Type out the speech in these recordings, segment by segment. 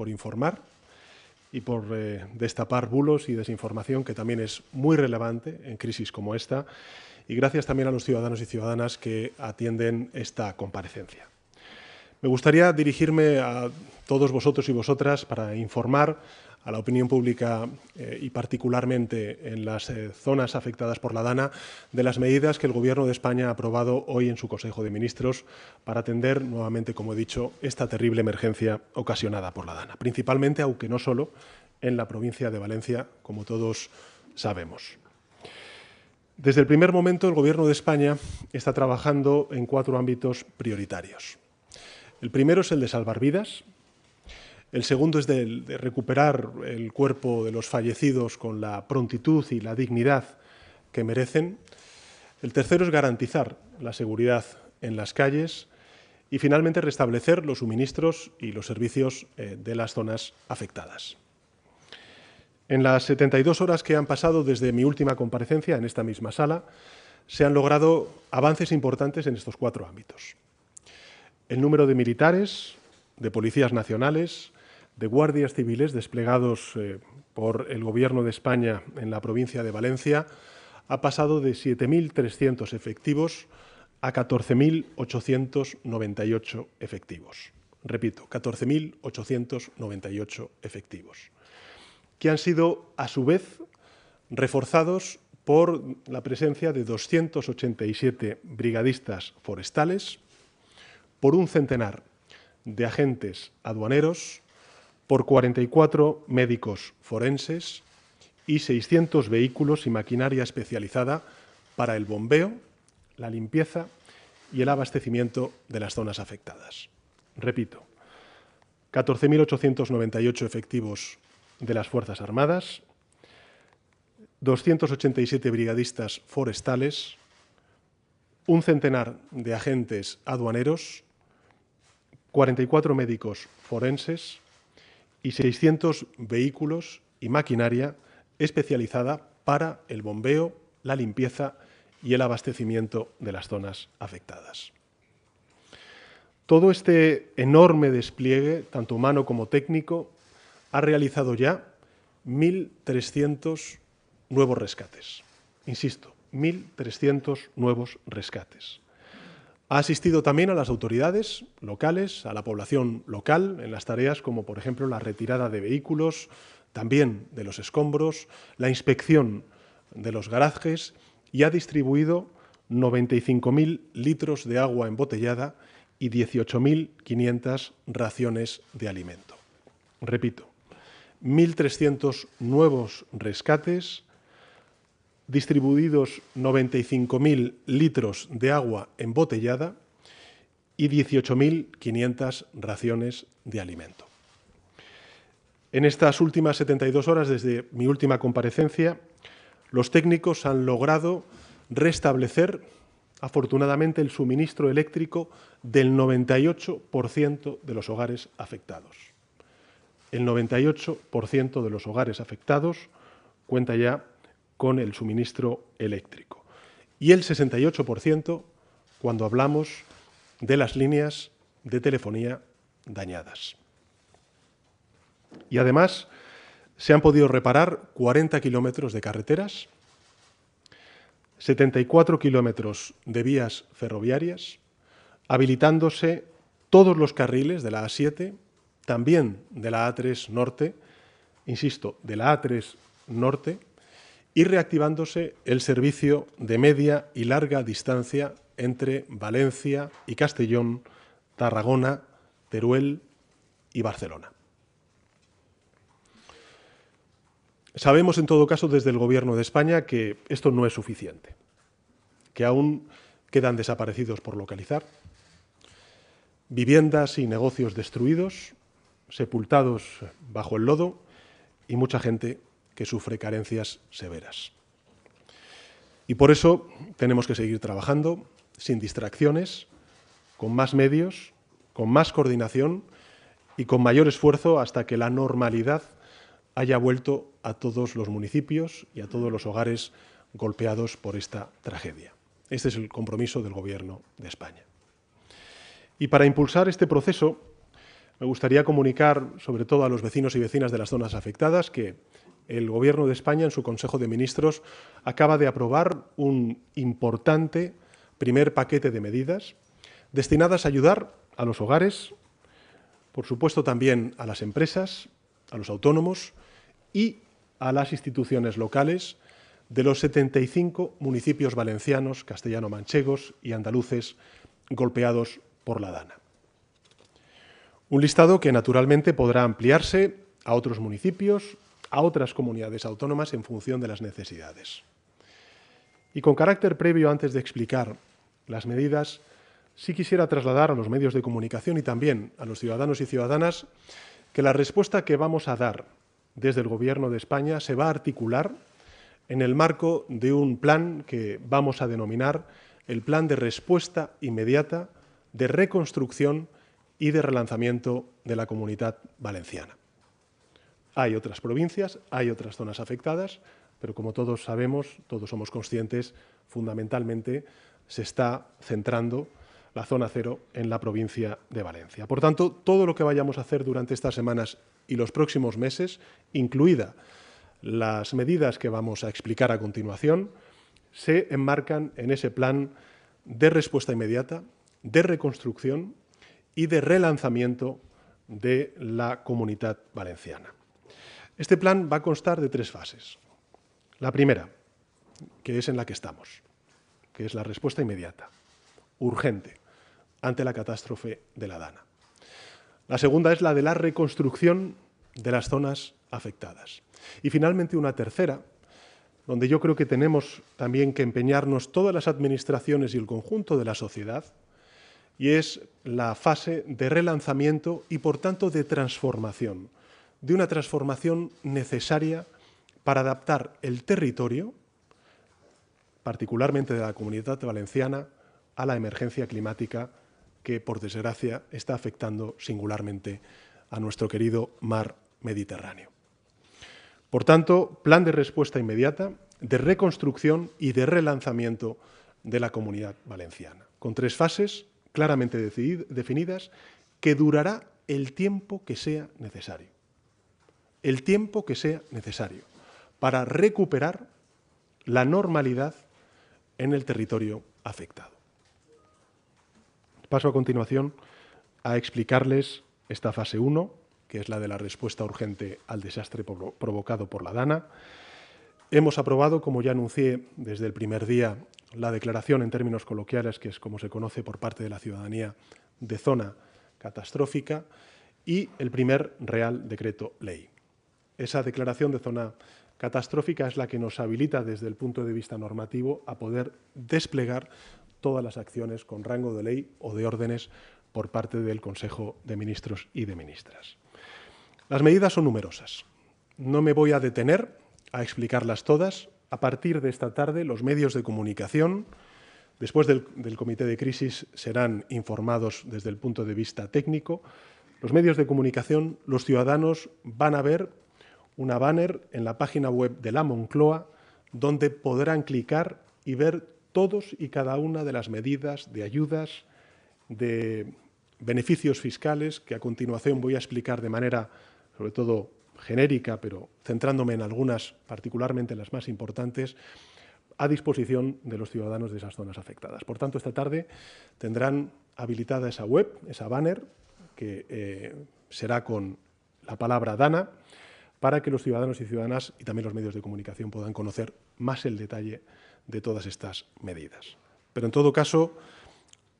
por informar y por destapar bulos y desinformación, que también es muy relevante en crisis como esta, y gracias también a los ciudadanos y ciudadanas que atienden esta comparecencia. Me gustaría dirigirme a todos vosotros y vosotras para informar a la opinión pública y particularmente en las zonas afectadas por la DANA de las medidas que el Gobierno de España ha aprobado hoy en su Consejo de Ministros para atender nuevamente, como he dicho, esta terrible emergencia ocasionada por la DANA, principalmente, aunque no solo, en la provincia de Valencia, como todos sabemos. Desde el primer momento, el Gobierno de España está trabajando en 4 ámbitos prioritarios. El primero es el de salvar vidas. El segundo es de recuperar el cuerpo de los fallecidos con la prontitud y la dignidad que merecen. El tercero es garantizar la seguridad en las calles. Y finalmente restablecer los suministros y los servicios de las zonas afectadas. En las 72 horas que han pasado desde mi última comparecencia en esta misma sala, se han logrado avances importantes en estos 4 ámbitos. El número de militares, de policías nacionales, de guardias civiles desplegados por el Gobierno de España en la provincia de Valencia ha pasado de 7.300 efectivos a 14.898 efectivos. Repito, 14.898 efectivos, que han sido, a su vez, reforzados por la presencia de 287 brigadistas forestales, por un centenar de agentes aduaneros, por 44 médicos forenses y 600 vehículos y maquinaria especializada para el bombeo, la limpieza y el abastecimiento de las zonas afectadas. Repito, 14.898 efectivos de las Fuerzas Armadas, 287 brigadistas forestales, un centenar de agentes aduaneros, 44 médicos forenses y 600 vehículos y maquinaria especializada para el bombeo, la limpieza y el abastecimiento de las zonas afectadas. Todo este enorme despliegue, tanto humano como técnico, ha realizado ya 1.300 nuevos rescates. Insisto, 1.300 nuevos rescates. Ha asistido también a las autoridades locales, a la población local, en las tareas como, por ejemplo, la retirada de vehículos, también de los escombros, la inspección de los garajes y ha distribuido 95.000 litros de agua embotellada y 18.500 raciones de alimento. Repito, 1.300 nuevos rescates, distribuidos 95.000 litros de agua embotellada y 18.500 raciones de alimento. En estas últimas 72 horas, desde mi última comparecencia, los técnicos han logrado restablecer, afortunadamente, el suministro eléctrico del 98% de los hogares afectados. El 98% de los hogares afectados cuenta ya con el suministro eléctrico. Y el 68% cuando hablamos de las líneas de telefonía dañadas. Y además se han podido reparar 40 kilómetros de carreteras, 74 kilómetros de vías ferroviarias, habilitándose todos los carriles de la A7, también de la A3 Norte, insisto, de la A3 Norte, y reactivándose el servicio de media y larga distancia entre Valencia y Castellón, Tarragona, Teruel y Barcelona. Sabemos, en todo caso, desde el Gobierno de España que esto no es suficiente, que aún quedan desaparecidos por localizar, viviendas y negocios destruidos, sepultados bajo el lodo y mucha gente que sufre carencias severas. Y por eso tenemos que seguir trabajando sin distracciones, con más medios, con más coordinación y con mayor esfuerzo hasta que la normalidad haya vuelto a todos los municipios y a todos los hogares golpeados por esta tragedia. Este es el compromiso del Gobierno de España. Y para impulsar este proceso, Me gustaría comunicar, sobre todo a los vecinos y vecinas de las zonas afectadas, que el Gobierno de España, en su Consejo de Ministros, acaba de aprobar un importante primer paquete de medidas destinadas a ayudar a los hogares, por supuesto también a las empresas, a los autónomos y a las instituciones locales de los 75 municipios valencianos, castellano-manchegos y andaluces golpeados por la Dana. Un listado que naturalmente podrá ampliarse a otros municipios, a otras comunidades autónomas en función de las necesidades. Y con carácter previo, antes de explicar las medidas, sí quisiera trasladar a los medios de comunicación y también a los ciudadanos y ciudadanas que la respuesta que vamos a dar desde el Gobierno de España se va a articular en el marco de un plan que vamos a denominar el Plan de Respuesta Inmediata de Reconstrucción y de Relanzamiento de la Comunidad Valenciana. Hay otras provincias, hay otras zonas afectadas, pero como todos sabemos, todos somos conscientes, fundamentalmente se está centrando la zona cero en la provincia de Valencia. Por tanto, todo lo que vayamos a hacer durante estas semanas y los próximos meses, incluida las medidas que vamos a explicar a continuación, se enmarcan en ese plan de respuesta inmediata, de reconstrucción y de relanzamiento de la Comunidad Valenciana. Este plan va a constar de 3 fases. La primera, que es en la que estamos, que es la respuesta inmediata, urgente, ante la catástrofe de la Dana. La segunda es la de la reconstrucción de las zonas afectadas. Y finalmente una tercera, donde yo creo que tenemos también que empeñarnos todas las administraciones y el conjunto de la sociedad, y es la fase de relanzamiento y, por tanto, de transformación, de una transformación necesaria para adaptar el territorio, particularmente de la Comunidad Valenciana, a la emergencia climática que, por desgracia, está afectando singularmente a nuestro querido mar Mediterráneo. Por tanto, plan de respuesta inmediata, de reconstrucción y de relanzamiento de la Comunidad Valenciana, con 3 fases claramente definidas, que durará el tiempo que sea necesario. El tiempo que sea necesario para recuperar la normalidad en el territorio afectado. Paso a continuación a explicarles esta fase 1, que es la de la respuesta urgente al desastre provocado por la Dana. Hemos aprobado, como ya anuncié desde el primer día, la declaración en términos coloquiales, que es como se conoce por parte de la ciudadanía, de zona catastrófica, y el primer Real Decreto Ley. Esa declaración de zona catastrófica es la que nos habilita desde el punto de vista normativo a poder desplegar todas las acciones con rango de ley o de órdenes por parte del Consejo de Ministros y de Ministras. Las medidas son numerosas. No me voy a detener a explicarlas todas. A partir de esta tarde, los medios de comunicación, después del Comité de Crisis, serán informados desde el punto de vista técnico. Los medios de comunicación, los ciudadanos van a ver una banner en la página web de la Moncloa donde podrán clicar y ver todos y cada una de las medidas de ayudas, de beneficios fiscales, que a continuación voy a explicar de manera, sobre todo, genérica, pero centrándome en algunas, particularmente las más importantes, a disposición de los ciudadanos de esas zonas afectadas. Por tanto, esta tarde tendrán habilitada esa web, esa banner, que será con la palabra Dana, para que los ciudadanos y ciudadanas y también los medios de comunicación puedan conocer más el detalle de todas estas medidas. Pero en todo caso,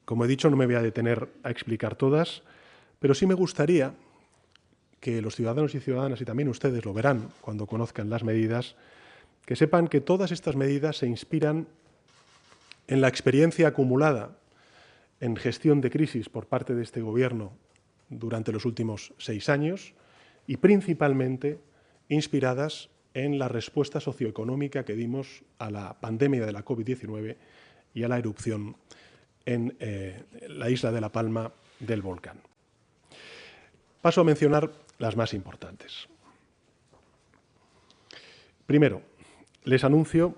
como he dicho, no me voy a detener a explicar todas, pero sí me gustaría que los ciudadanos y ciudadanas, y también ustedes lo verán cuando conozcan las medidas, que sepan que todas estas medidas se inspiran en la experiencia acumulada en gestión de crisis por parte de este Gobierno durante los últimos 6 años y principalmente inspiradas en la respuesta socioeconómica que dimos a la pandemia de la COVID-19 y a la erupción en la isla de La Palma del volcán. Paso a mencionar las más importantes. Primero, les anuncio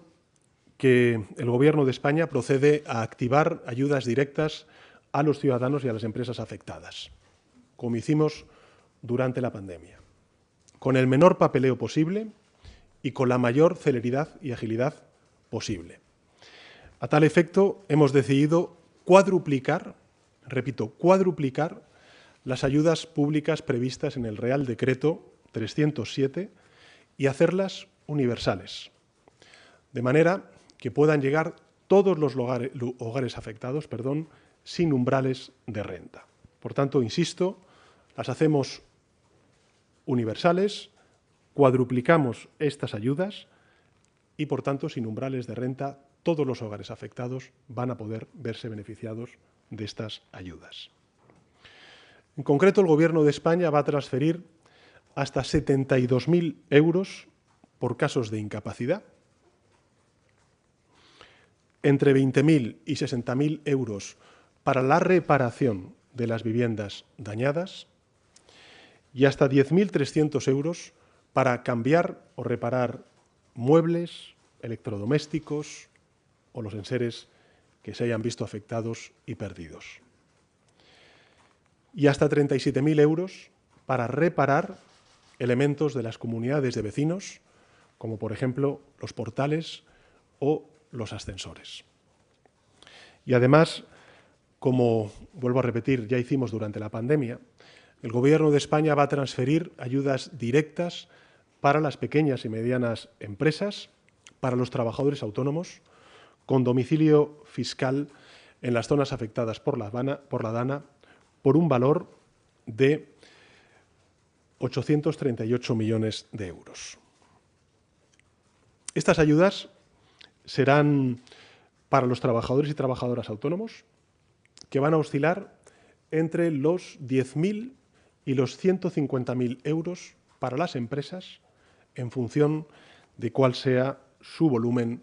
que el Gobierno de España procede a activar ayudas directas a los ciudadanos y a las empresas afectadas, como hicimos durante la pandemia, con el menor papeleo posible y con la mayor celeridad y agilidad posible. A tal efecto, hemos decidido cuadruplicar, repito, cuadruplicar las ayudas públicas previstas en el Real Decreto 307 y hacerlas universales, de manera que puedan llegar todos los hogares afectados, sin umbrales de renta. Por tanto, insisto, las hacemos universales, cuadruplicamos estas ayudas y, por tanto, sin umbrales de renta, todos los hogares afectados van a poder verse beneficiados de estas ayudas. En concreto, el Gobierno de España va a transferir hasta 72.000 euros por casos de incapacidad, entre 20.000 y 60.000 euros para la reparación de las viviendas dañadas y hasta 10.300 euros para cambiar o reparar muebles, electrodomésticos o los enseres que se hayan visto afectados y perdidos. Y hasta 37.000 euros para reparar elementos de las comunidades de vecinos, como por ejemplo los portales o los ascensores. Y además, como vuelvo a repetir, ya hicimos durante la pandemia, el Gobierno de España va a transferir ayudas directas para las pequeñas y medianas empresas, para los trabajadores autónomos, con domicilio fiscal en las zonas afectadas por la DANA, por un valor de 838 millones de euros. Estas ayudas serán para los trabajadores y trabajadoras autónomos, que van a oscilar entre los 10.000 y los 150.000 euros para las empresas, en función de cuál sea su volumen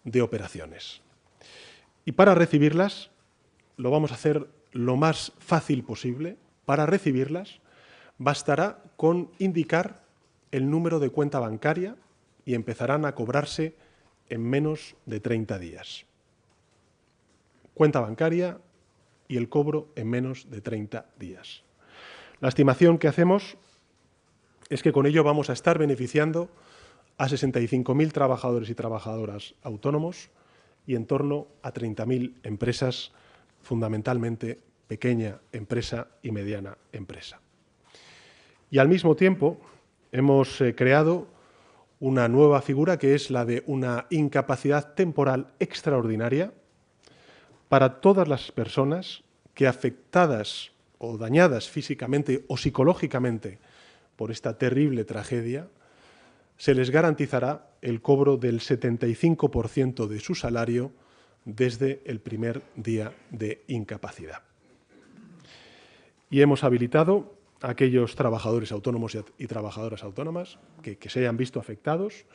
de operaciones. Y para recibirlas, lo vamos a hacer lo más fácil posible. Para recibirlas, bastará con indicar el número de cuenta bancaria y empezarán a cobrarse en menos de 30 días. Cuenta bancaria y el cobro en menos de 30 días. La estimación que hacemos es que con ello vamos a estar beneficiando a 65.000 trabajadores y trabajadoras autónomos y en torno a 30.000 empresas, fundamentalmente pequeña empresa y mediana empresa. Y al mismo tiempo hemos creado una nueva figura, que es la de una incapacidad temporal extraordinaria para todas las personas que, afectadas o dañadas físicamente o psicológicamente por esta terrible tragedia, se les garantizará el cobro del 75% de su salario desde el primer día de incapacidad. Y hemos habilitado a aquellos trabajadores autónomos y trabajadoras autónomas que se hayan visto afectados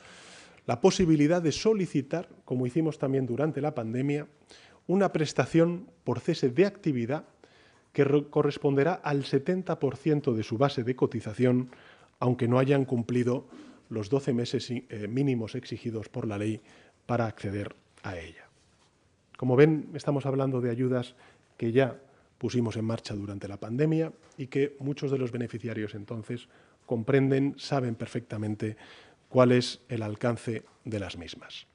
la posibilidad de solicitar, como hicimos también durante la pandemia, una prestación por cese de actividad que corresponderá al 70% de su base de cotización, aunque no hayan cumplido los 12 meses mínimos exigidos por la ley para acceder a ella. Como ven, estamos hablando de ayudas que ya pusimos en marcha durante la pandemia y que muchos de los beneficiarios entonces comprenden, saben perfectamente cuál es el alcance de las mismas.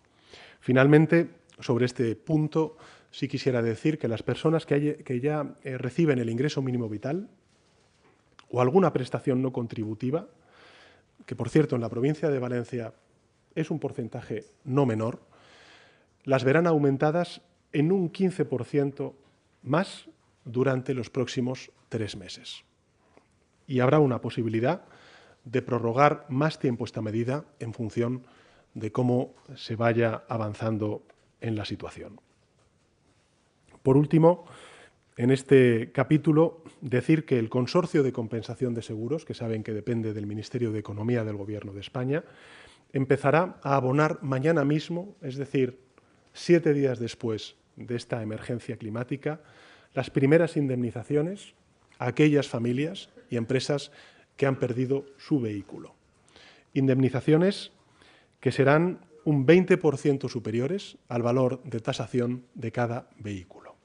Finalmente, sobre este punto, sí quisiera decir que las personas que ya reciben el ingreso mínimo vital o alguna prestación no contributiva, que por cierto en la provincia de Valencia es un porcentaje no menor, las verán aumentadas en un 15% más durante los próximos 3 meses. Y habrá una posibilidad de prorrogar más tiempo esta medida en función de cómo se vaya avanzando en la situación. Por último, en este capítulo, decir que el Consorcio de Compensación de Seguros, que saben que depende del Ministerio de Economía del Gobierno de España, empezará a abonar mañana mismo, es decir, 7 días después de esta emergencia climática, las primeras indemnizaciones a aquellas familias y empresas que han perdido su vehículo. Indemnizaciones que serán un 20% superiores al valor de tasación de cada vehículo.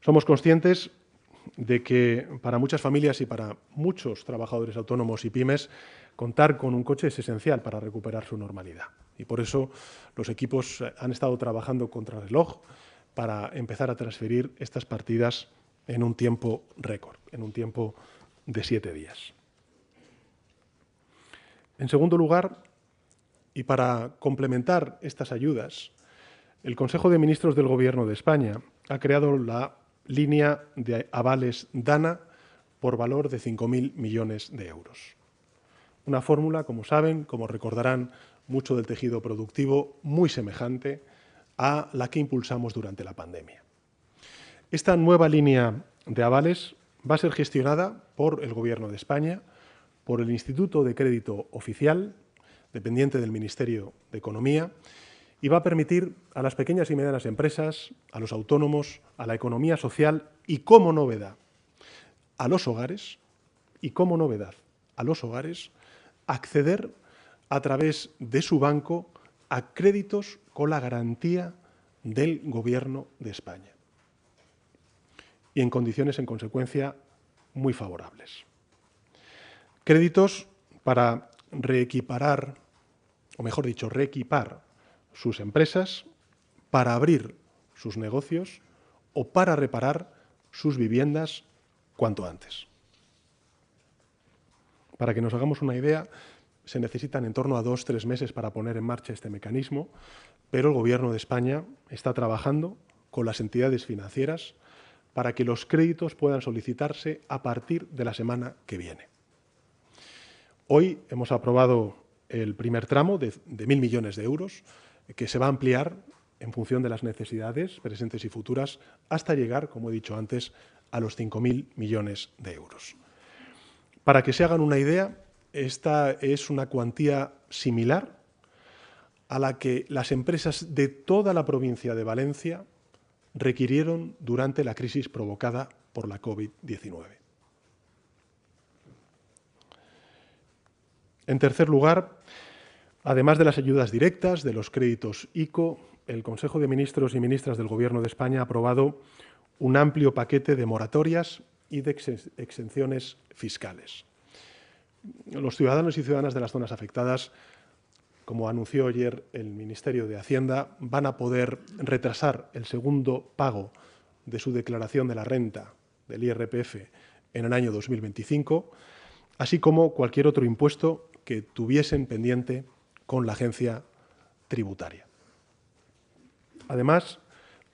Somos conscientes de que para muchas familias y para muchos trabajadores autónomos y pymes, contar con un coche es esencial para recuperar su normalidad. Y por eso los equipos han estado trabajando contrarreloj para empezar a transferir estas partidas en un tiempo récord, en un tiempo de 7 días. En segundo lugar, y para complementar estas ayudas, el Consejo de Ministros del Gobierno de España ha creado la línea de avales DANA por valor de 5.000 millones de euros. Una fórmula, como saben, como recordarán, mucho del tejido productivo, muy semejante a la que impulsamos durante la pandemia. Esta nueva línea de avales va a ser gestionada por el Gobierno de España, por el Instituto de Crédito Oficial, dependiente del Ministerio de Economía, y va a permitir a las pequeñas y medianas empresas, a los autónomos, a la economía social y, como novedad, a los hogares, acceder a través de su banco a créditos con la garantía del Gobierno de España y en condiciones, en consecuencia, muy favorables. Créditos para reequipar sus empresas, para abrir sus negocios o para reparar sus viviendas cuanto antes. Para que nos hagamos una idea, se necesitan en torno a 2 o 3 meses para poner en marcha este mecanismo, pero el Gobierno de España está trabajando con las entidades financieras para que los créditos puedan solicitarse a partir de la semana que viene. Hoy hemos aprobado el primer tramo de 1.000 millones de euros, que se va a ampliar en función de las necesidades presentes y futuras hasta llegar, como he dicho antes, a los 5.000 millones de euros. Para que se hagan una idea, esta es una cuantía similar a la que las empresas de toda la provincia de Valencia requirieron durante la crisis provocada por la COVID-19. En tercer lugar, además de las ayudas directas, de los créditos ICO, el Consejo de Ministros y Ministras del Gobierno de España ha aprobado un amplio paquete de moratorias y de exenciones fiscales. Los ciudadanos y ciudadanas de las zonas afectadas, como anunció ayer el Ministerio de Hacienda, van a poder retrasar el segundo pago de su declaración de la renta del IRPF en el año 2025, así como cualquier otro impuesto que tuviesen pendiente con la agencia tributaria. Además,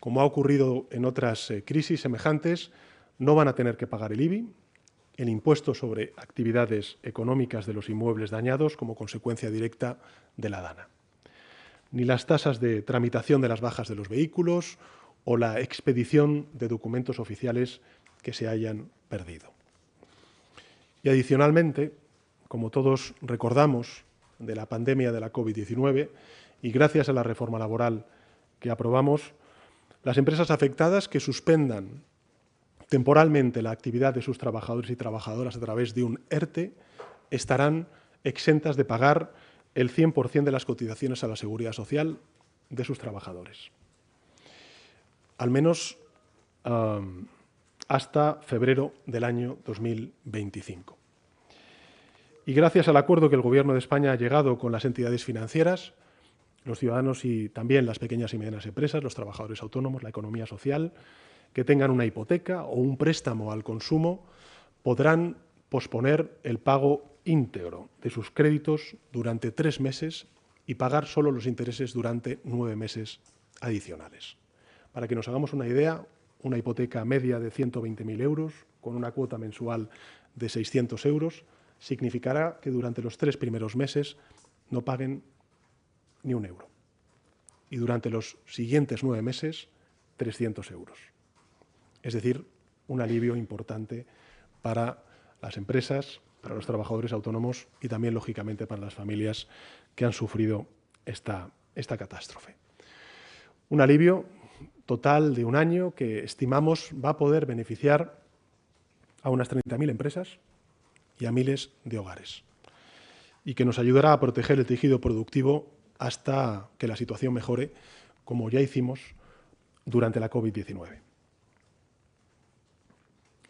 como ha ocurrido en otras crisis semejantes, no van a tener que pagar el IBI, el impuesto sobre actividades económicas de los inmuebles dañados como consecuencia directa de la DANA, ni las tasas de tramitación de las bajas de los vehículos o la expedición de documentos oficiales que se hayan perdido. Y adicionalmente, como todos recordamos de la pandemia de la COVID-19 y gracias a la reforma laboral que aprobamos, las empresas afectadas que suspendan temporalmente la actividad de sus trabajadores y trabajadoras a través de un ERTE estarán exentas de pagar el 100% de las cotizaciones a la Seguridad Social de sus trabajadores, al menos hasta febrero del año 2025. Y gracias al acuerdo que el Gobierno de España ha llegado con las entidades financieras, los ciudadanos y también las pequeñas y medianas empresas, los trabajadores autónomos, la economía social, que tengan una hipoteca o un préstamo al consumo, podrán posponer el pago íntegro de sus créditos durante 3 meses y pagar solo los intereses durante 9 meses adicionales. Para que nos hagamos una idea, una hipoteca media de 120.000 euros con una cuota mensual de 600 euros significará que durante los 3 primeros meses no paguen ni un euro y durante los siguientes 9 meses 300 euros. Es decir, un alivio importante para las empresas, para los trabajadores autónomos y también, lógicamente, para las familias que han sufrido esta catástrofe. Un alivio total de un año que estimamos va a poder beneficiar a unas 30.000 empresas y a miles de hogares y que nos ayudará a proteger el tejido productivo hasta que la situación mejore, como ya hicimos durante la COVID-19.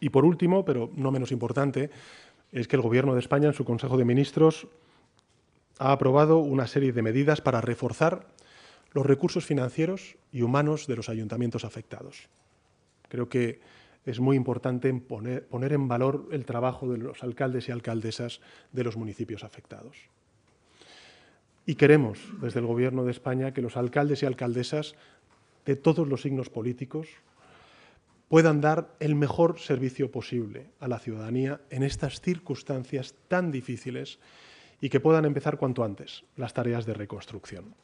Y por último, pero no menos importante, es que el Gobierno de España, en su Consejo de Ministros, ha aprobado una serie de medidas para reforzar los recursos financieros y humanos de los ayuntamientos afectados. Creo que es muy importante poner en valor el trabajo de los alcaldes y alcaldesas de los municipios afectados. Y queremos, desde el Gobierno de España, que los alcaldes y alcaldesas de todos los signos políticos puedan dar el mejor servicio posible a la ciudadanía en estas circunstancias tan difíciles y que puedan empezar cuanto antes las tareas de reconstrucción.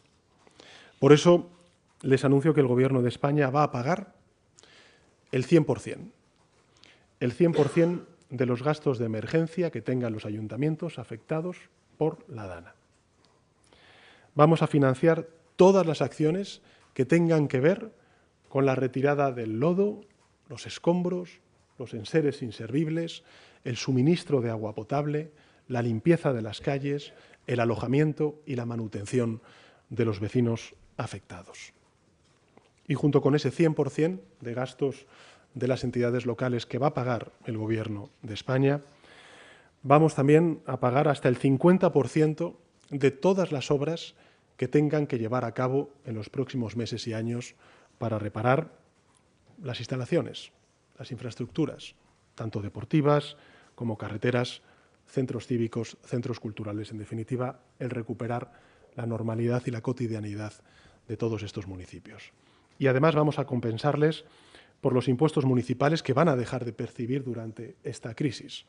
Por eso, les anuncio que el Gobierno de España va a pagar el 100% de los gastos de emergencia que tengan los ayuntamientos afectados por la DANA. Vamos a financiar todas las acciones que tengan que ver con la retirada del lodo, los escombros, los enseres inservibles, el suministro de agua potable, la limpieza de las calles, el alojamiento y la manutención de los vecinos afectados. Y junto con ese 100% de gastos de las entidades locales que va a pagar el Gobierno de España, vamos también a pagar hasta el 50% de todas las obras que tengan que llevar a cabo en los próximos meses y años para reparar las instalaciones, las infraestructuras, tanto deportivas como carreteras, centros cívicos, centros culturales, en definitiva, el recuperar la normalidad y la cotidianidad de todos estos municipios. Y además vamos a compensarles por los impuestos municipales que van a dejar de percibir durante esta crisis.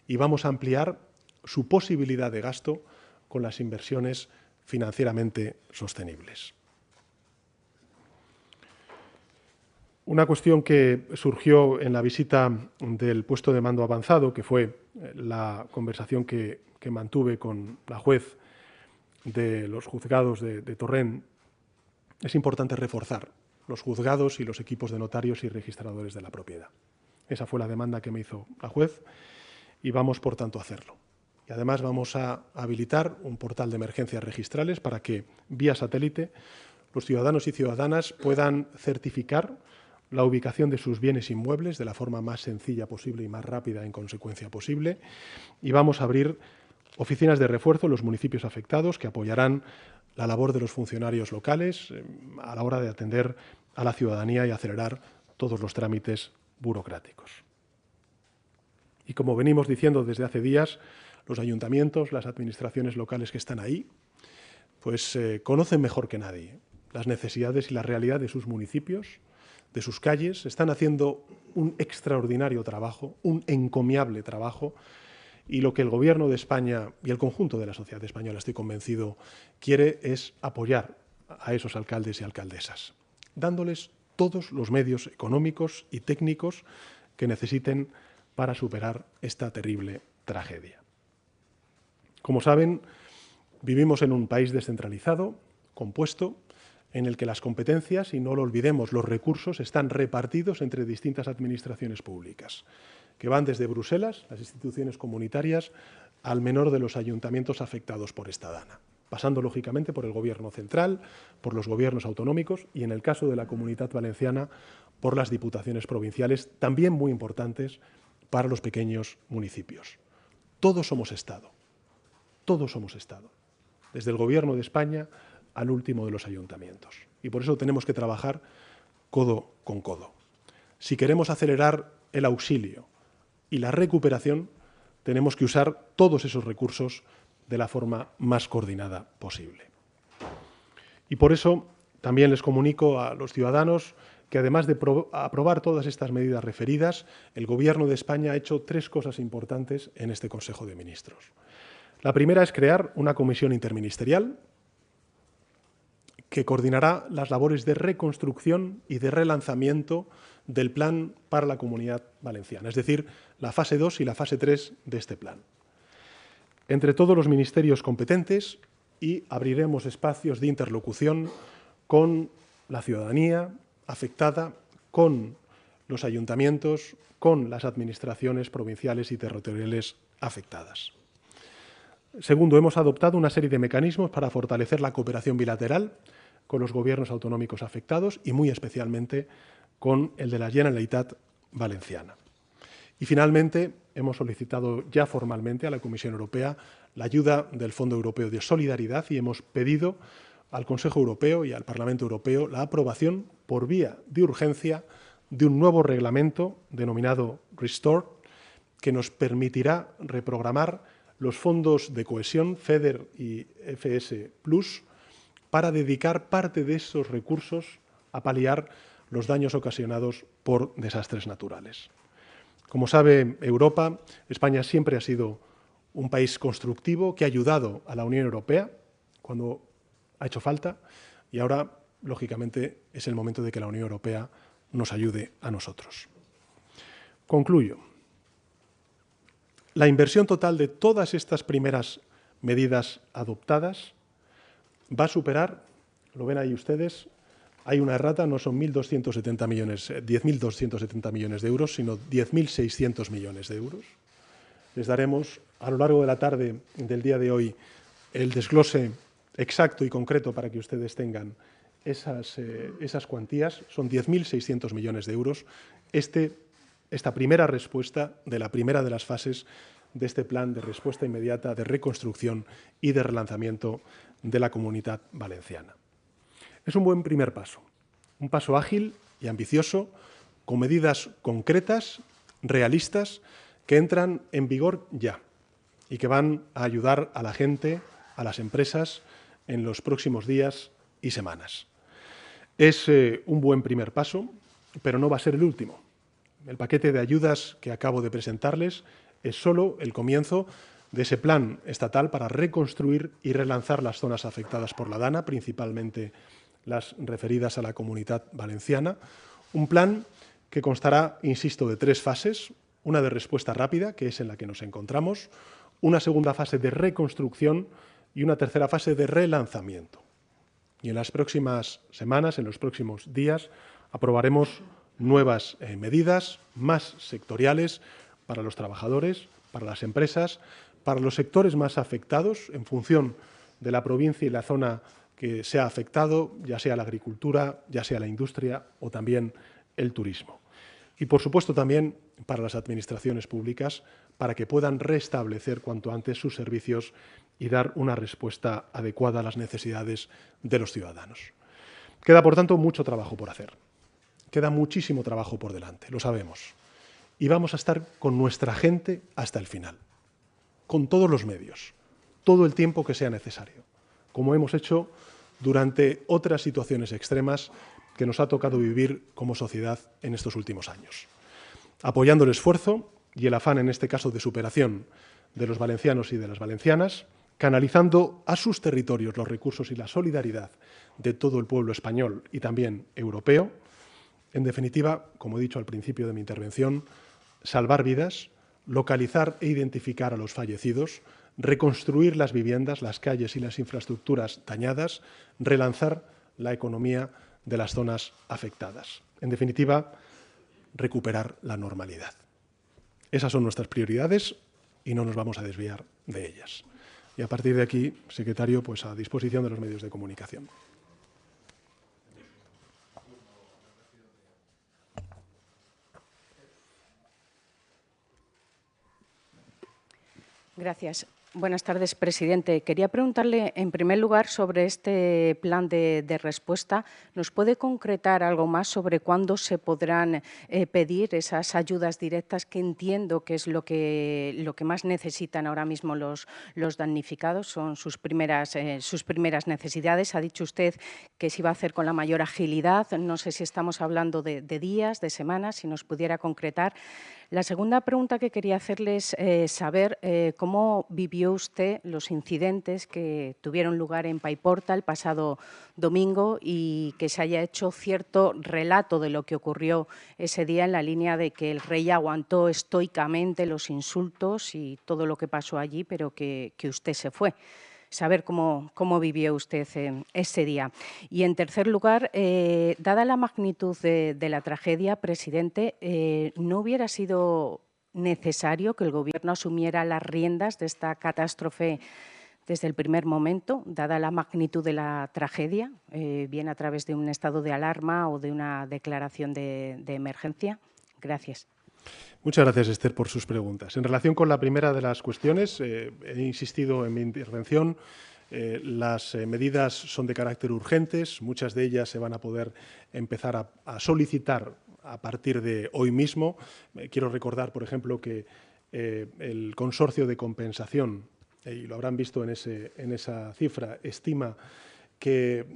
Y vamos a ampliar su posibilidad de gasto con las inversiones financieramente sostenibles. Una cuestión que surgió en la visita del puesto de mando avanzado, que fue la conversación que mantuve con la juez de los juzgados de Torrent, es importante reforzar los juzgados y los equipos de notarios y registradores de la propiedad. Esa fue la demanda que me hizo la juez y vamos, por tanto, a hacerlo. Y además vamos a habilitar un portal de emergencias registrales para que, vía satélite, los ciudadanos y ciudadanas puedan certificar la ubicación de sus bienes inmuebles de la forma más sencilla posible y más rápida en consecuencia posible. Y vamos a abrir oficinas de refuerzo en los municipios afectados que apoyarán la labor de los funcionarios locales a la hora de atender a la ciudadanía y acelerar todos los trámites burocráticos. Y como venimos diciendo desde hace días, los ayuntamientos, las administraciones locales que están ahí, pues conocen mejor que nadie las necesidades y la realidad de sus municipios, de sus calles, están haciendo un extraordinario trabajo, un encomiable trabajo, y lo que el Gobierno de España y el conjunto de la sociedad española, estoy convencido, quiere es apoyar a esos alcaldes y alcaldesas, dándoles todos los medios económicos y técnicos que necesiten para superar esta terrible tragedia. Como saben, vivimos en un país descentralizado, compuesto, en el que las competencias, y no lo olvidemos, los recursos están repartidos entre distintas administraciones públicas, que van desde Bruselas, las instituciones comunitarias, al menor de los ayuntamientos afectados por esta DANA, pasando lógicamente por el Gobierno central, por los gobiernos autonómicos y, en el caso de la Comunidad Valenciana, por las diputaciones provinciales, también muy importantes para los pequeños municipios. Todos somos Estado, desde el Gobierno de España al último de los ayuntamientos. Y por eso tenemos que trabajar codo con codo. Si queremos acelerar el auxilio y la recuperación, tenemos que usar todos esos recursos de la forma más coordinada posible. Y por eso también les comunico a los ciudadanos que, además de aprobar todas estas medidas referidas, el Gobierno de España ha hecho 3 cosas importantes en este Consejo de Ministros. La primera es crear una comisión interministerial que coordinará las labores de reconstrucción y de relanzamiento del plan para la Comunidad Valenciana, es decir, la fase 2 y la fase 3 de este plan. Entre todos los ministerios competentes, y abriremos espacios de interlocución con la ciudadanía afectada, con los ayuntamientos, con las administraciones provinciales y territoriales afectadas. Segundo, hemos adoptado una serie de mecanismos para fortalecer la cooperación bilateral con los gobiernos autonómicos afectados y muy especialmente con el de la Generalitat Valenciana. Y finalmente, hemos solicitado ya formalmente a la Comisión Europea la ayuda del Fondo Europeo de Solidaridad y hemos pedido al Consejo Europeo y al Parlamento Europeo la aprobación por vía de urgencia de un nuevo reglamento denominado Restore, que nos permitirá reprogramar los fondos de cohesión FEDER y FS Plus para dedicar parte de esos recursos a paliar los daños ocasionados por desastres naturales. Como sabe Europa, España siempre ha sido un país constructivo que ha ayudado a la Unión Europea cuando ha hecho falta y ahora, lógicamente, es el momento de que la Unión Europea nos ayude a nosotros. Concluyo. La inversión total de todas estas primeras medidas adoptadas va a superar, lo ven ahí ustedes, hay una errata, no son 10.270 millones de euros, sino 10.600 millones de euros. Les daremos a lo largo de la tarde del día de hoy el desglose exacto y concreto para que ustedes tengan esas cuantías. Son 10.600 millones de euros. Esta primera respuesta de la primera de las fases de este plan de respuesta inmediata, de reconstrucción y de relanzamiento de la Comunidad Valenciana. Es un buen primer paso, un paso ágil y ambicioso, con medidas concretas, realistas, que entran en vigor ya y que van a ayudar a la gente, a las empresas, en los próximos días y semanas. Es un buen primer paso, pero no va a ser el último. El paquete de ayudas que acabo de presentarles es solo el comienzo de ese plan estatal para reconstruir y relanzar las zonas afectadas por la DANA, principalmente las referidas a la Comunidad Valenciana. Un plan que constará, insisto, de 3 fases, una de respuesta rápida, que es en la que nos encontramos, una segunda fase de reconstrucción y una tercera fase de relanzamiento. Y en las próximas semanas, en los próximos días, aprobaremos nuevas medidas más sectoriales para los trabajadores, para las empresas, para los sectores más afectados en función de la provincia y la zona que sea afectado, ya sea la agricultura, ya sea la industria o también el turismo. Y, por supuesto, también para las administraciones públicas, para que puedan restablecer cuanto antes sus servicios y dar una respuesta adecuada a las necesidades de los ciudadanos. Queda, por tanto, mucho trabajo por hacer. Queda muchísimo trabajo por delante, lo sabemos. Y vamos a estar con nuestra gente hasta el final, con todos los medios, todo el tiempo que sea necesario, como hemos hecho durante otras situaciones extremas que nos ha tocado vivir como sociedad en estos últimos años. Apoyando el esfuerzo y el afán, en este caso, de superación de los valencianos y de las valencianas, canalizando a sus territorios los recursos y la solidaridad de todo el pueblo español y también europeo. En definitiva, como he dicho al principio de mi intervención, salvar vidas, localizar e identificar a los fallecidos, reconstruir las viviendas, las calles y las infraestructuras dañadas, relanzar la economía de las zonas afectadas. En definitiva, recuperar la normalidad. Esas son nuestras prioridades y no nos vamos a desviar de ellas. Y a partir de aquí, secretario, pues a disposición de los medios de comunicación. Gracias. Buenas tardes, presidente. Quería preguntarle, en primer lugar, sobre este plan de respuesta. ¿Nos puede concretar algo más sobre cuándo se podrán pedir esas ayudas directas, que entiendo que es lo que más necesitan ahora mismo los damnificados? Son sus primeras necesidades. Ha dicho usted que se iba a hacer con la mayor agilidad. No sé si estamos hablando de días, de semanas, si nos pudiera concretar. La segunda pregunta que quería hacerle es saber cómo vivió usted los incidentes que tuvieron lugar en Paiporta el pasado domingo y que se haya hecho cierto relato de lo que ocurrió ese día, en la línea de que el rey aguantó estoicamente los insultos y todo lo que pasó allí, pero que usted se fue. Saber cómo vivió usted ese día. Y, en tercer lugar, dada la magnitud de la tragedia, presidente, ¿no hubiera sido necesario que el Gobierno asumiera las riendas de esta catástrofe desde el primer momento, dada la magnitud de la tragedia, bien a través de un estado de alarma o de una declaración de emergencia? Gracias. Muchas gracias, Esther, por sus preguntas. En relación con la primera de las cuestiones, he insistido en mi intervención. Las medidas son de carácter urgentes, muchas de ellas se van a poder empezar a solicitar a partir de hoy mismo. Quiero recordar, por ejemplo, que el consorcio de compensación, y lo habrán visto en esa cifra, estima que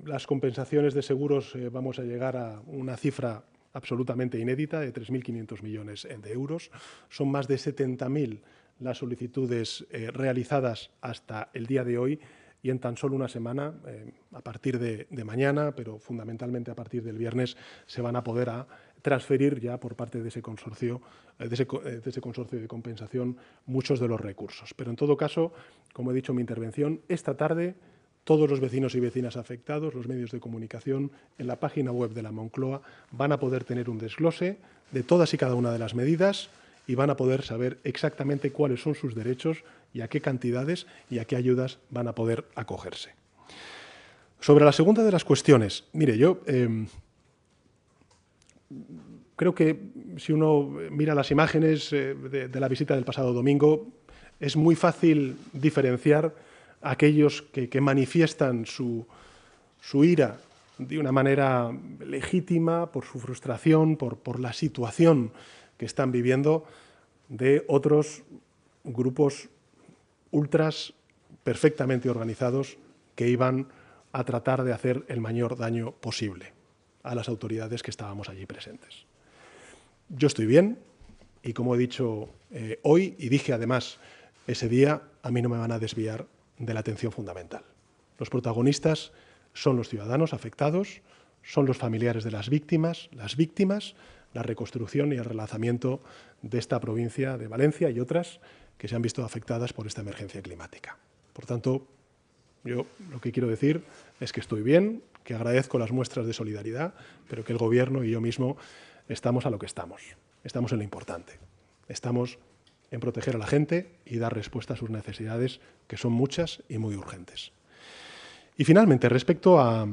las compensaciones de seguros vamos a llegar a una cifra absolutamente inédita de 3.500 millones de euros. Son más de 70.000 las solicitudes realizadas hasta el día de hoy y en tan solo una semana, a partir de mañana, pero fundamentalmente a partir del viernes, se van a poder transferir ya por parte de ese consorcio de compensación muchos de los recursos. Pero en todo caso, como he dicho en mi intervención, esta tarde todos los vecinos y vecinas afectados, los medios de comunicación, en la página web de la Moncloa van a poder tener un desglose de todas y cada una de las medidas y van a poder saber exactamente cuáles son sus derechos y a qué cantidades y a qué ayudas van a poder acogerse. Sobre la segunda de las cuestiones, mire, yo creo que si uno mira las imágenes de la visita del pasado domingo, es muy fácil diferenciar a aquellos que manifiestan su ira de una manera legítima por su frustración, por la situación que están viviendo, de otros grupos ultras perfectamente organizados que iban a tratar de hacer el mayor daño posible a las autoridades que estábamos allí presentes. Yo estoy bien y, como he dicho hoy, y dije además ese día, a mí no me van a desviar de la atención fundamental. Los protagonistas son los ciudadanos afectados, son los familiares de las víctimas, la reconstrucción y el relanzamiento de esta provincia de Valencia y otras que se han visto afectadas por esta emergencia climática. Por tanto, yo lo que quiero decir es que estoy bien, que agradezco las muestras de solidaridad, pero que el Gobierno y yo mismo estamos a lo que estamos. Estamos en lo importante. Estamos en proteger a la gente y dar respuesta a sus necesidades, que son muchas y muy urgentes. Y finalmente, respecto a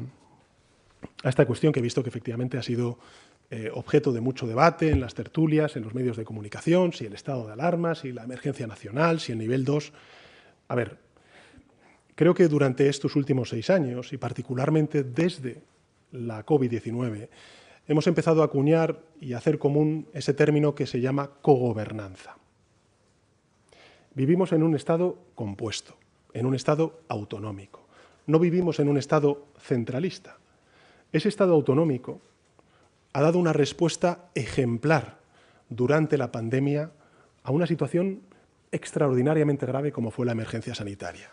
esta cuestión que he visto que efectivamente ha sido objeto de mucho debate en las tertulias, en los medios de comunicación, si el estado de alarma, si la emergencia nacional, si el nivel 2. A ver, creo que durante estos últimos 6 años, y particularmente desde la COVID-19, hemos empezado a acuñar y a hacer común ese término que se llama cogobernanza. Vivimos en un Estado compuesto, en un Estado autonómico. No vivimos en un Estado centralista. Ese Estado autonómico ha dado una respuesta ejemplar durante la pandemia a una situación extraordinariamente grave como fue la emergencia sanitaria,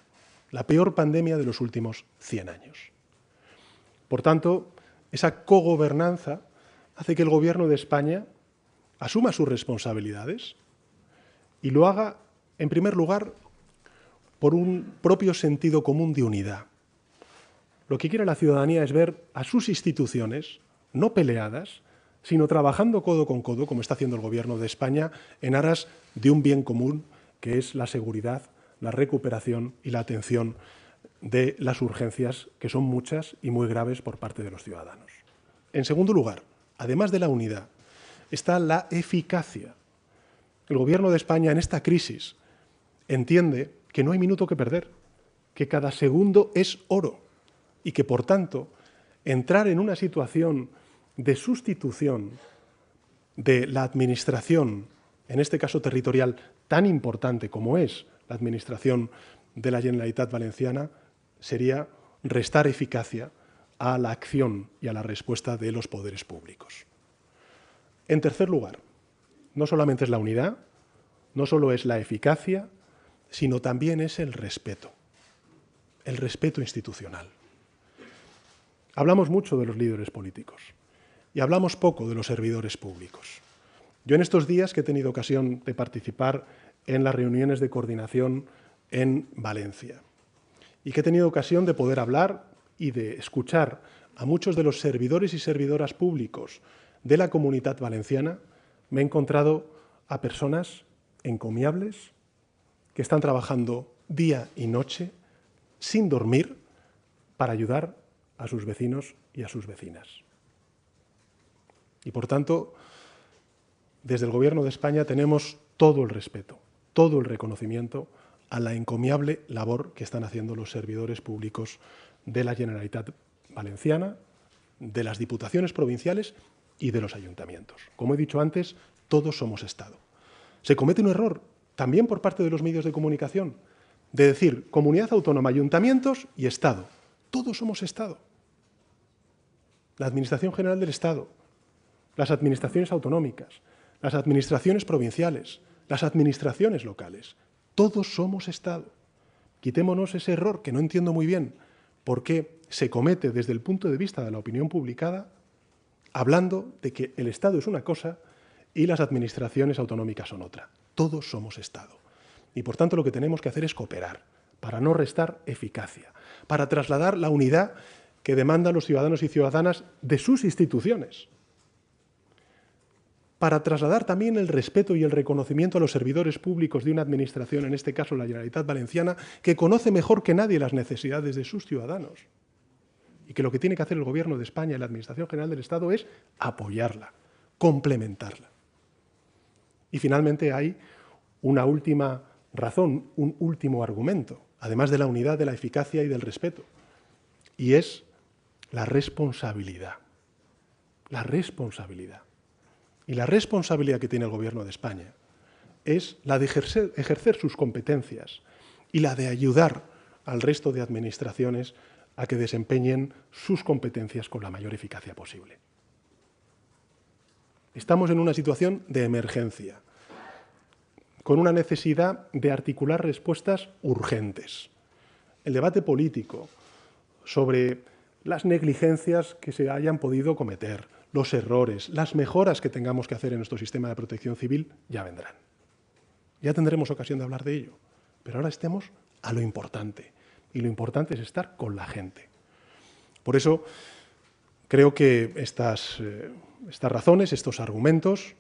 la peor pandemia de los últimos 100 años. Por tanto, esa cogobernanza hace que el Gobierno de España asuma sus responsabilidades y lo haga, en primer lugar, por un propio sentido común de unidad. Lo que quiere la ciudadanía es ver a sus instituciones no peleadas, sino trabajando codo con codo, como está haciendo el Gobierno de España, en aras de un bien común, que es la seguridad, la recuperación y la atención de las urgencias, que son muchas y muy graves por parte de los ciudadanos. En segundo lugar, además de la unidad, está la eficacia. El Gobierno de España en esta crisis entiende que no hay minuto que perder, que cada segundo es oro y que, por tanto, entrar en una situación de sustitución de la administración, en este caso territorial, tan importante como es la administración de la Generalitat Valenciana, sería restar eficacia a la acción y a la respuesta de los poderes públicos. En tercer lugar, no solamente es la unidad, no solo es la eficacia, sino también es el respeto institucional. Hablamos mucho de los líderes políticos y hablamos poco de los servidores públicos. Yo en estos días que he tenido ocasión de participar en las reuniones de coordinación en Valencia y que he tenido ocasión de poder hablar y de escuchar a muchos de los servidores y servidoras públicos de la Comunitat Valenciana, me he encontrado a personas encomiables que están trabajando día y noche sin dormir para ayudar a sus vecinos y a sus vecinas. Y por tanto, desde el Gobierno de España tenemos todo el respeto, todo el reconocimiento a la encomiable labor que están haciendo los servidores públicos de la Generalitat Valenciana, de las diputaciones provinciales y de los ayuntamientos. Como he dicho antes, todos somos Estado. Se comete un error también por parte de los medios de comunicación de decir comunidad autónoma, ayuntamientos y Estado. Todos somos Estado. La Administración General del Estado, las administraciones autonómicas, las administraciones provinciales, las administraciones locales. Todos somos Estado. Quitémonos ese error que no entiendo muy bien por qué se comete desde el punto de vista de la opinión publicada, hablando de que el Estado es una cosa y las administraciones autonómicas son otra. Todos somos Estado. Y, por tanto, lo que tenemos que hacer es cooperar para no restar eficacia, para trasladar la unidad que demandan los ciudadanos y ciudadanas de sus instituciones, para trasladar también el respeto y el reconocimiento a los servidores públicos de una administración, en este caso la Generalitat Valenciana, que conoce mejor que nadie las necesidades de sus ciudadanos y que lo que tiene que hacer el Gobierno de España y la Administración General del Estado es apoyarla, complementarla. Y finalmente hay una última razón, un último argumento, además de la unidad, de la eficacia y del respeto, y es la responsabilidad. La responsabilidad. Y la responsabilidad que tiene el Gobierno de España es la de ejercer sus competencias y la de ayudar al resto de administraciones a que desempeñen sus competencias con la mayor eficacia posible. Estamos en una situación de emergencia, con una necesidad de articular respuestas urgentes. El debate político sobre las negligencias que se hayan podido cometer, los errores, las mejoras que tengamos que hacer en nuestro sistema de protección civil ya vendrán. Ya tendremos ocasión de hablar de ello, pero ahora estemos a lo importante, y lo importante es estar con la gente. Por eso creo que estas razones, estos argumentos,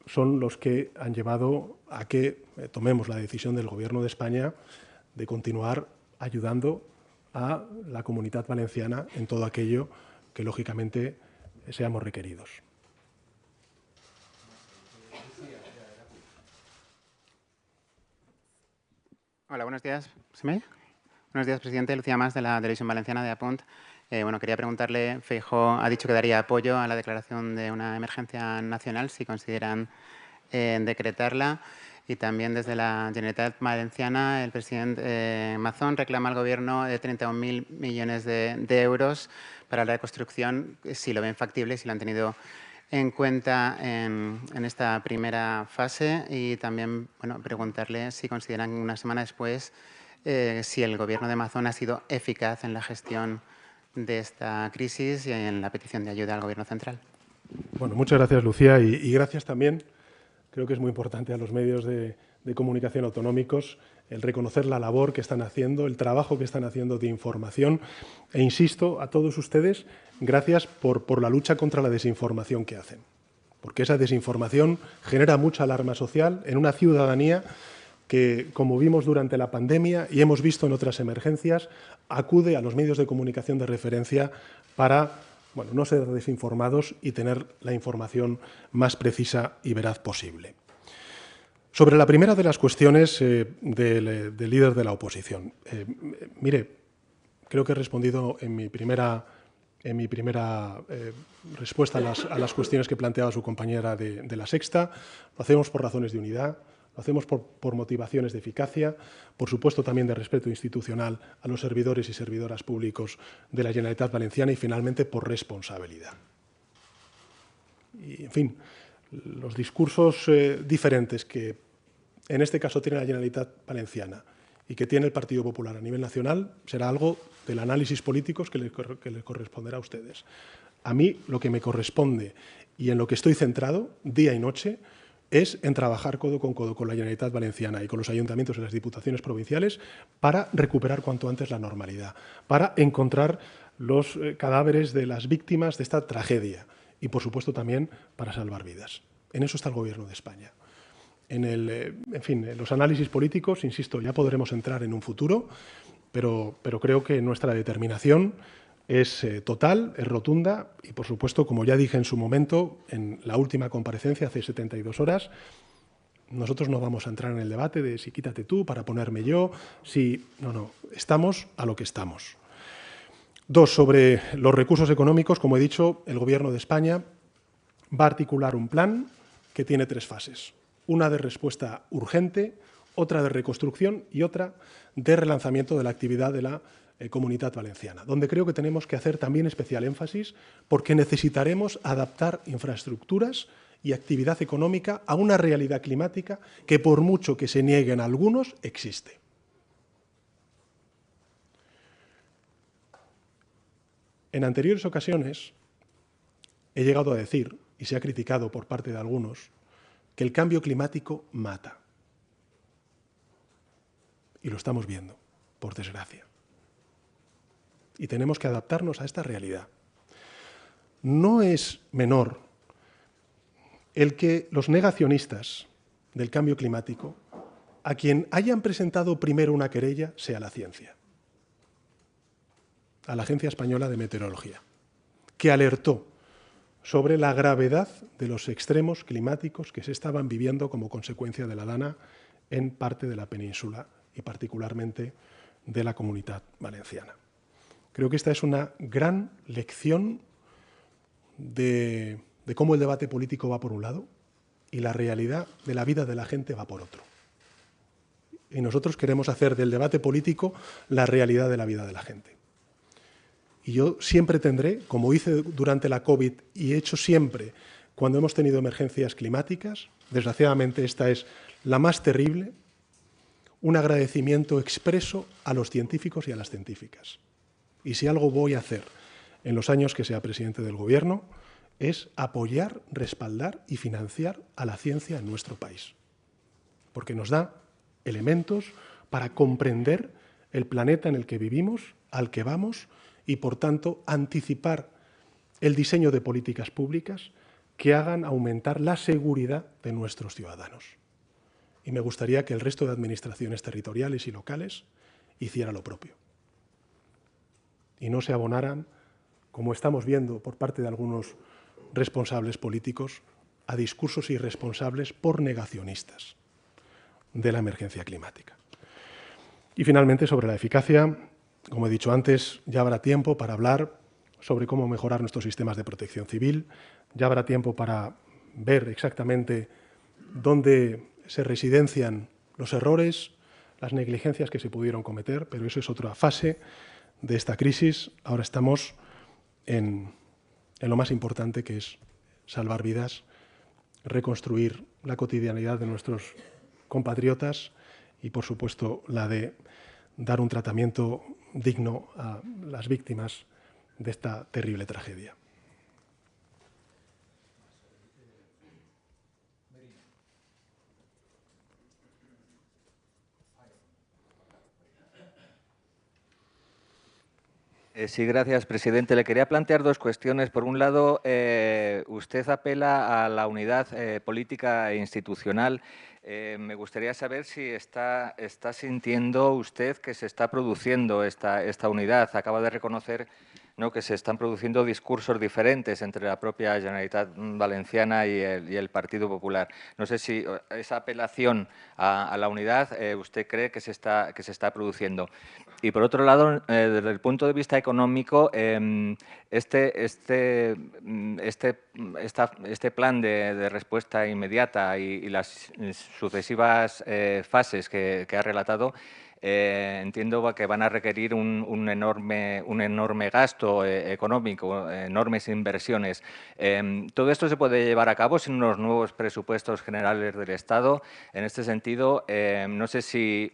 son los que han llevado a que tomemos la decisión del Gobierno de España de continuar ayudando a la Comunitat Valenciana en todo aquello que, lógicamente, seamos requeridos. Hola, buenos días. ¿Se me oye? Buenos días, presidente. Lucía Mas, de la Televisión Valenciana de Apunt. Quería preguntarle, Feijóo ha dicho que daría apoyo a la declaración de una emergencia nacional si consideran decretarla. Y también desde la Generalitat Valenciana, el presidente Mazón reclama al Gobierno 31.000 millones de euros para la reconstrucción, si lo ven factible, si lo han tenido en cuenta en esta primera fase. Y también preguntarle si consideran una semana después si el Gobierno de Mazón ha sido eficaz en la gestión de esta crisis y en la petición de ayuda al Gobierno central. Bueno, muchas gracias, Lucía, y gracias también. Creo que es muy importante a los medios de comunicación autonómicos el reconocer la labor que están haciendo, el trabajo que están haciendo de información. E insisto a todos ustedes, gracias por la lucha contra la desinformación que hacen. Porque esa desinformación genera mucha alarma social en una ciudadanía que, como vimos durante la pandemia y hemos visto en otras emergencias, acude a los medios de comunicación de referencia para no ser desinformados y tener la información más precisa y veraz posible. Sobre la primera de las cuestiones del líder de la oposición. Mire, creo que he respondido en mi primera respuesta a las cuestiones que planteaba su compañera de La Sexta. Lo hacemos por razones de unidad, lo hacemos por motivaciones de eficacia, por supuesto también de respeto institucional a los servidores y servidoras públicos de la Generalitat Valenciana y finalmente por responsabilidad. Y, en fin, los discursos diferentes que en este caso tiene la Generalitat Valenciana y que tiene el Partido Popular a nivel nacional será algo del análisis políticos que les corresponderá a ustedes. A mí lo que me corresponde y en lo que estoy centrado día y noche es en trabajar codo con la Generalitat Valenciana y con los ayuntamientos y las diputaciones provinciales para recuperar cuanto antes la normalidad, para encontrar los cadáveres de las víctimas de esta tragedia y, por supuesto, también para salvar vidas. En eso está el Gobierno de España. En los análisis políticos, insisto, ya podremos entrar en un futuro, pero creo que nuestra determinación es total, es rotunda y, por supuesto, como ya dije en su momento, en la última comparecencia hace 72 horas, nosotros no vamos a entrar en el debate de si quítate tú para ponerme yo, si... No, estamos a lo que estamos. 2, sobre los recursos económicos, como he dicho, el Gobierno de España va a articular un plan que tiene 3 fases. Una de respuesta urgente, otra de reconstrucción y otra de relanzamiento de la actividad de la Comunitat Valenciana, donde creo que tenemos que hacer también especial énfasis porque necesitaremos adaptar infraestructuras y actividad económica a una realidad climática que, por mucho que se nieguen algunos, existe. En anteriores ocasiones he llegado a decir, y se ha criticado por parte de algunos, que el cambio climático mata. Y lo estamos viendo, por desgracia. Y tenemos que adaptarnos a esta realidad. No es menor el que los negacionistas del cambio climático, a quien hayan presentado primero una querella, sea la ciencia, a la Agencia Española de Meteorología, que alertó sobre la gravedad de los extremos climáticos que se estaban viviendo como consecuencia de la dana en parte de la península y particularmente de la Comunitat Valenciana. Creo que esta es una gran lección de cómo el debate político va por un lado y la realidad de la vida de la gente va por otro. Y nosotros queremos hacer del debate político la realidad de la vida de la gente. Y yo siempre tendré, como hice durante la COVID y he hecho siempre cuando hemos tenido emergencias climáticas, desgraciadamente esta es la más terrible, un agradecimiento expreso a los científicos y a las científicas. Y si algo voy a hacer en los años que sea presidente del Gobierno es apoyar, respaldar y financiar a la ciencia en nuestro país. Porque nos da elementos para comprender el planeta en el que vivimos, al que vamos y, por tanto, anticipar el diseño de políticas públicas que hagan aumentar la seguridad de nuestros ciudadanos. Y me gustaría que el resto de administraciones territoriales y locales hiciera lo propio. Y no se abonaran, como estamos viendo por parte de algunos responsables políticos, a discursos irresponsables por negacionistas de la emergencia climática. Y finalmente, sobre la eficacia, como he dicho antes, ya habrá tiempo para hablar sobre cómo mejorar nuestros sistemas de protección civil, ya habrá tiempo para ver exactamente dónde se residencian los errores, las negligencias que se pudieron cometer, pero eso es otra fase de esta crisis. Ahora estamos en lo más importante, que es salvar vidas, reconstruir la cotidianidad de nuestros compatriotas y, por supuesto, la de dar un tratamiento digno a las víctimas de esta terrible tragedia. Sí, gracias, presidente. Le quería plantear 2 cuestiones. Por un lado, usted apela a la unidad política e institucional. Me gustaría saber si está sintiendo usted que se está produciendo esta unidad. Acaba de reconocer, ¿no?, que se están produciendo discursos diferentes entre la propia Generalitat Valenciana y el Partido Popular. No sé si esa apelación a la unidad usted cree que se está produciendo. Y por otro lado, desde el punto de vista económico, este plan de respuesta inmediata y las sucesivas fases que ha relatado, entiendo que van a requerir un enorme gasto económico, enormes inversiones. ¿Todo esto se puede llevar a cabo sin unos nuevos presupuestos generales del Estado? En este sentido, no sé si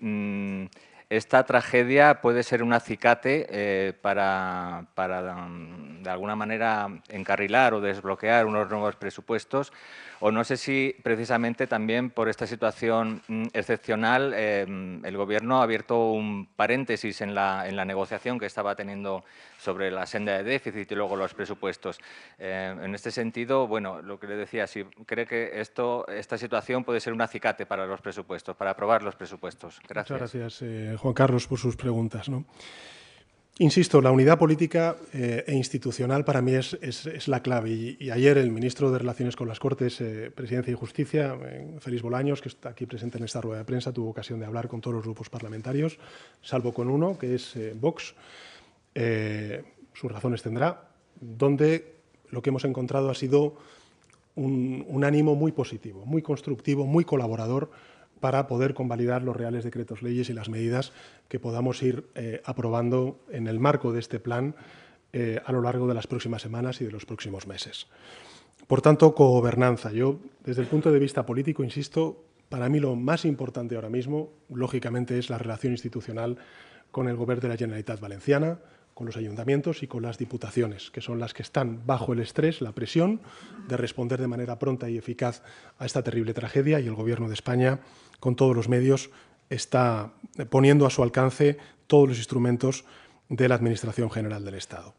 esta tragedia puede ser un acicate para de alguna manera encarrilar o desbloquear unos nuevos presupuestos, o no sé si precisamente también por esta situación excepcional el Gobierno ha abierto un paréntesis en la negociación que estaba teniendo sobre la senda de déficit y luego los presupuestos. En este sentido, bueno, lo que le decía, si cree que esta situación puede ser un acicate para los presupuestos, para aprobar los presupuestos. Gracias. Muchas gracias, Juan Carlos, por sus preguntas, ¿no? Insisto, la unidad política e institucional para mí es la clave. Y ayer el ministro de Relaciones con las Cortes, Presidencia y Justicia, Félix Bolaños, que está aquí presente en esta rueda de prensa, tuvo ocasión de hablar con todos los grupos parlamentarios, salvo con uno, que es Vox. Sus razones tendrá, donde lo que hemos encontrado ha sido un ánimo muy positivo, muy constructivo, muy colaborador para poder convalidar los reales decretos leyes y las medidas que podamos ir aprobando en el marco de este plan a lo largo de las próximas semanas y de los próximos meses. Por tanto, cogobernanza. Yo, desde el punto de vista político, insisto, para mí lo más importante ahora mismo, lógicamente, es la relación institucional con el Gobierno de la Generalitat Valenciana, con los ayuntamientos y con las diputaciones, que son las que están bajo el estrés, la presión de responder de manera pronta y eficaz a esta terrible tragedia, y el Gobierno de España, con todos los medios, está poniendo a su alcance todos los instrumentos de la Administración General del Estado.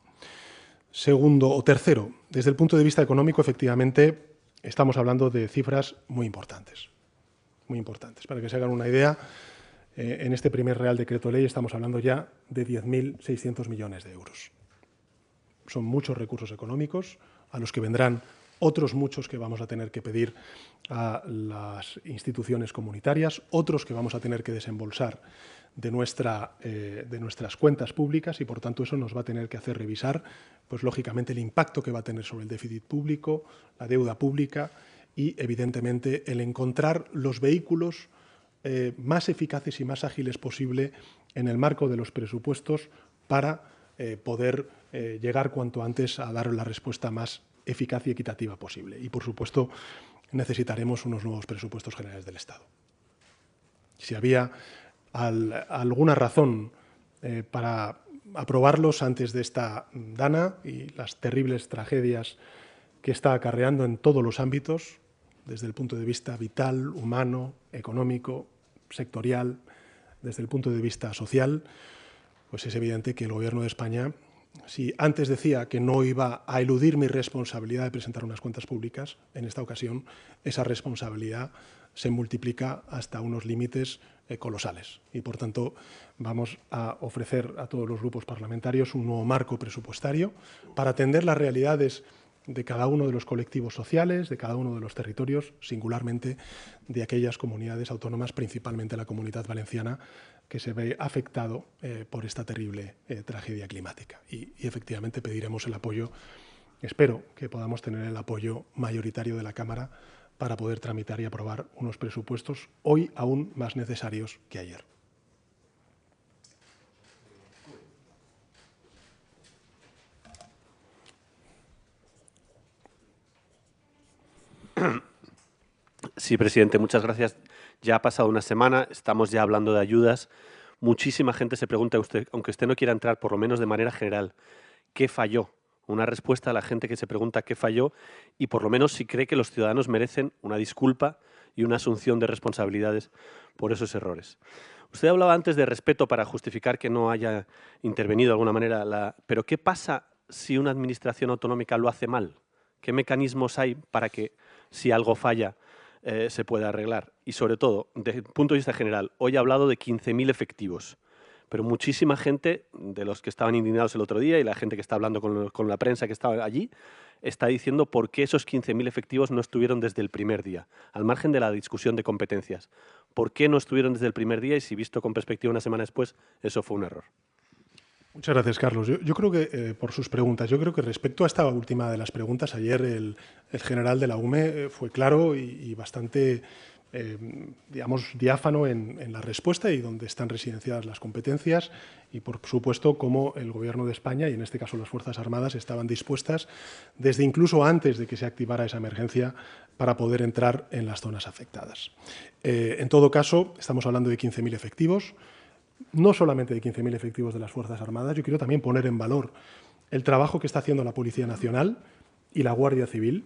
Segundo o tercero, desde el punto de vista económico, efectivamente, estamos hablando de cifras muy importantes. Muy importantes. Para que se hagan una idea, en este primer Real Decreto Ley estamos hablando ya de 10.600 millones de euros. Son muchos recursos económicos a los que vendrán otros muchos que vamos a tener que pedir a las instituciones comunitarias, otros que vamos a tener que desembolsar de nuestras cuentas públicas, y por tanto eso nos va a tener que hacer revisar, pues lógicamente, el impacto que va a tener sobre el déficit público, la deuda pública y, evidentemente, el encontrar los vehículos más eficaces y más ágiles posible en el marco de los presupuestos para poder llegar cuanto antes a dar la respuesta más eficaz y equitativa posible. Y, por supuesto, necesitaremos unos nuevos presupuestos generales del Estado. Si había alguna razón para aprobarlos antes de esta dana y las terribles tragedias que está acarreando en todos los ámbitos, desde el punto de vista vital, humano, económico, sectorial, desde el punto de vista social, pues es evidente que el Gobierno de España, si antes decía que no iba a eludir mi responsabilidad de presentar unas cuentas públicas, en esta ocasión esa responsabilidad se multiplica hasta unos límites colosales. Y, por tanto, vamos a ofrecer a todos los grupos parlamentarios un nuevo marco presupuestario para atender las realidades de cada uno de los colectivos sociales, de cada uno de los territorios, singularmente de aquellas comunidades autónomas, principalmente la Comunidad Valenciana, que se ve afectado por esta terrible tragedia climática. Y efectivamente pediremos el apoyo, espero que podamos tener el apoyo mayoritario de la Cámara para poder tramitar y aprobar unos presupuestos hoy aún más necesarios que ayer. Sí, presidente, muchas gracias. Ya ha pasado una semana, estamos ya hablando de ayudas. Muchísima gente se pregunta, aunque usted no quiera entrar, por lo menos de manera general, ¿qué falló? Una respuesta a la gente que se pregunta qué falló y por lo menos si cree que los ciudadanos merecen una disculpa y una asunción de responsabilidades por esos errores. Usted hablaba antes de respeto para justificar que no haya intervenido de alguna manera, pero ¿qué pasa si una administración autonómica lo hace mal? ¿Qué mecanismos hay para que, si algo falla, se pueda arreglar? Y sobre todo, desde el punto de vista general, hoy ha hablado de 15.000 efectivos, pero muchísima gente, de los que estaban indignados el otro día y la gente que está hablando con la prensa que estaba allí, está diciendo por qué esos 15.000 efectivos no estuvieron desde el primer día, al margen de la discusión de competencias. ¿Por qué no estuvieron desde el primer día y si visto con perspectiva una semana después, eso fue un error? Muchas gracias, Carlos. Yo creo que, por sus preguntas, yo creo que respecto a esta última de las preguntas, ayer el general de la UME fue claro y bastante, digamos, diáfano en la respuesta y donde están residenciadas las competencias y, por supuesto, cómo el Gobierno de España y, en este caso, las Fuerzas Armadas estaban dispuestas, desde incluso antes de que se activara esa emergencia, para poder entrar en las zonas afectadas. En todo caso, estamos hablando de 15.000 efectivos, no solamente de 15.000 efectivos de las Fuerzas Armadas. Yo quiero también poner en valor el trabajo que está haciendo la Policía Nacional y la Guardia Civil.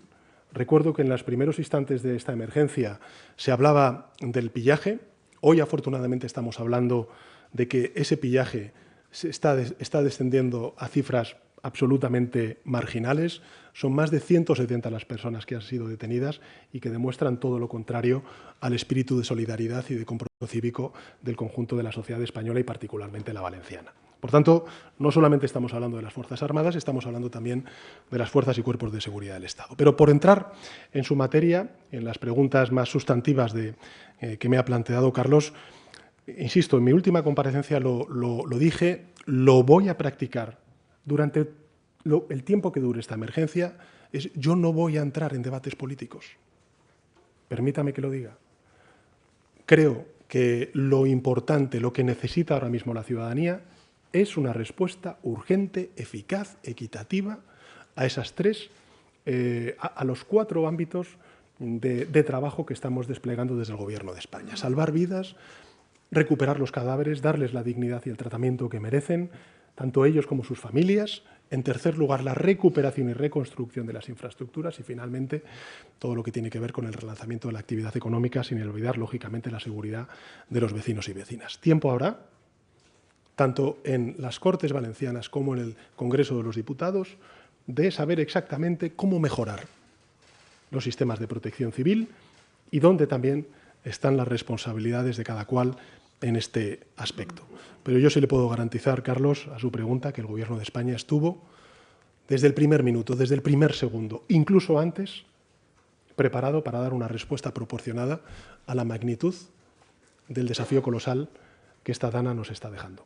Recuerdo que en los primeros instantes de esta emergencia se hablaba del pillaje. Hoy, afortunadamente, estamos hablando de que ese pillaje está descendiendo a cifras absolutamente marginales. Son más de 170 las personas que han sido detenidas y que demuestran todo lo contrario al espíritu de solidaridad y de compromiso cívico del conjunto de la sociedad española y particularmente la valenciana. Por tanto, no solamente estamos hablando de las Fuerzas Armadas, estamos hablando también de las fuerzas y cuerpos de seguridad del Estado. Pero por entrar en su materia, en las preguntas más sustantivas que me ha planteado Carlos, insisto, en mi última comparecencia lo dije, lo voy a practicar durante el tiempo que dure esta emergencia. Yo no voy a entrar en debates políticos. Permítame que lo diga. Creo que lo importante, lo que necesita ahora mismo la ciudadanía, es una respuesta urgente, eficaz, equitativa a esas a los 4 ámbitos de trabajo que estamos desplegando desde el Gobierno de España. Salvar vidas, recuperar los cadáveres, darles la dignidad y el tratamiento que merecen, tanto ellos como sus familias. En tercer lugar, la recuperación y reconstrucción de las infraestructuras y, finalmente, todo lo que tiene que ver con el relanzamiento de la actividad económica, sin olvidar, lógicamente, la seguridad de los vecinos y vecinas. Tiempo habrá, tanto en las Cortes Valencianas como en el Congreso de los Diputados, de saber exactamente cómo mejorar los sistemas de protección civil y dónde también están las responsabilidades de cada cual en este aspecto. Pero yo sí le puedo garantizar, Carlos, a su pregunta, que el Gobierno de España estuvo desde el primer minuto, desde el primer segundo, incluso antes, preparado para dar una respuesta proporcionada a la magnitud del desafío colosal que esta dana nos está dejando.